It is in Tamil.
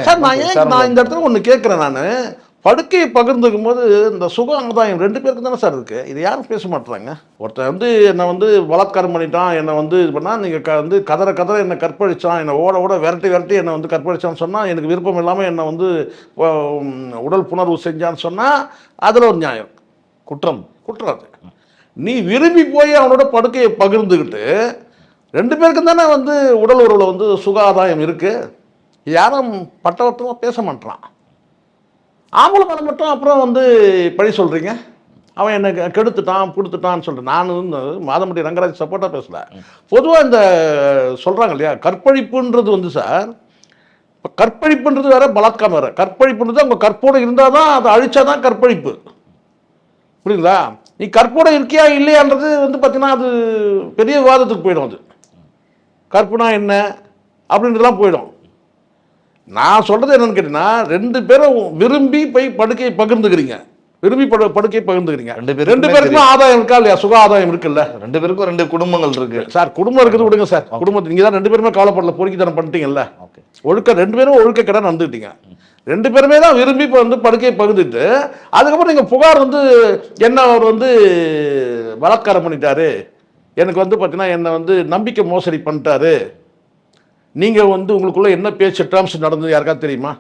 சார் நான் இந்த இடத்துல ஒன்று கேட்குறேன். நான் படுக்கையை பகிர்ந்துக்கும் போது இந்த சுக ஆதாயம் 2 பேருக்கு தானே சார் இருக்குது. இது யாரும் பேச மாட்டுறாங்க. ஒருத்தன் வந்து என்னை வந்து பலாத்காரம் பண்ணிட்டான், என்னை வந்து இது பண்ணால் நீங்கள் வந்து கதற என்னை கற்பழித்தான், என்னை ஓட விரட்டி என்னை வந்து கற்பழிச்சான்னு சொன்னால், எனக்கு விருப்பம் இல்லாமல் என்னை வந்து உடல் புணர்வு செஞ்சான்னு சொன்னால் அதில் ஒரு நியாயம். குற்றம் அது. நீ விரும்பி போய் அவனோட படுக்கையை பகிர்ந்துக்கிட்டு 2 பேருக்கும் தானே வந்து உடல் உறவில் வந்து சுகாதாயம் இருக்குது. யாரும் பட்டவர்த்தமாக பேச மாட்டான். ஆம்பளை மேலே மட்டும் அப்புறம் வந்து பழி சொல்கிறீங்க. அவன் என்னை கொடுத்துட்டான்னு சொல்கிறேன். நான் வந்து மாதம்பட்டி ரங்கராஜ் சப்போர்ட்டாக பேசல. பொதுவாக இந்த சொல்கிறாங்க இல்லையா, கற்பழிப்புன்றது வந்து சார், இப்போ கற்பழிப்புன்றது வேறு, பலாத்காரம் வேறு. கற்பழிப்புன்றது அவங்க கற்போடு இருந்தால் தான், அதை அழிச்சா தான் கற்பழிப்பு. புரியுங்களா? நீ கற்போடு இருக்கியா இல்லையான்றது வந்து பார்த்தீங்கன்னா அது பெரிய விவாதத்துக்கு போயிடும். அது கற்புனா என்ன அப்படின்றதுலாம் போயிடும். நான் சொல்கிறது என்னென்னு கேட்டிங்கன்னா, 2 பேரும் விரும்பி போய் படுக்கையை பகிர்ந்துக்கிறீங்க. படுக்கையை பகிர்ந்துக்கிறீங்க. 2 பேருக்குமே ஆதாயம் இருக்கா இல்லையா? சுக ஆதாயம் இருக்குல்ல. 2 பேருக்கும் 2 குடும்பங்கள் இருக்கு சார். குடும்பம் இருக்குது விடுங்க சார். குடும்பத்தை நீங்கள் தான் 2 பேருமே கவலைப்படல, பொறுக்கித்தனம் பண்ணிட்டீங்கல்ல. ஒழுக்க 2 பேரும் ஒழுக்கக்கடன் வந்துக்கிட்டீங்க. 2 பேருமே தான் விரும்பி இப்போ வந்து படுக்கையை பகிர்ந்துட்டு அதுக்கப்புறம் நீங்கள் புகார் வந்து என்ன அவர் வந்து பலாத்காரம் பண்ணிட்டாரு, எனக்கு வந்து பார்த்தீங்கன்னா என்னை வந்து நம்பிக்கை மோசடி பண்ணிட்டாரு, நீங்கள் வந்து உங்களுக்குள்ள என்ன பேச்சு டேர்ம்ஸ் நடந்தது யாருக்காவது தெரியுமா?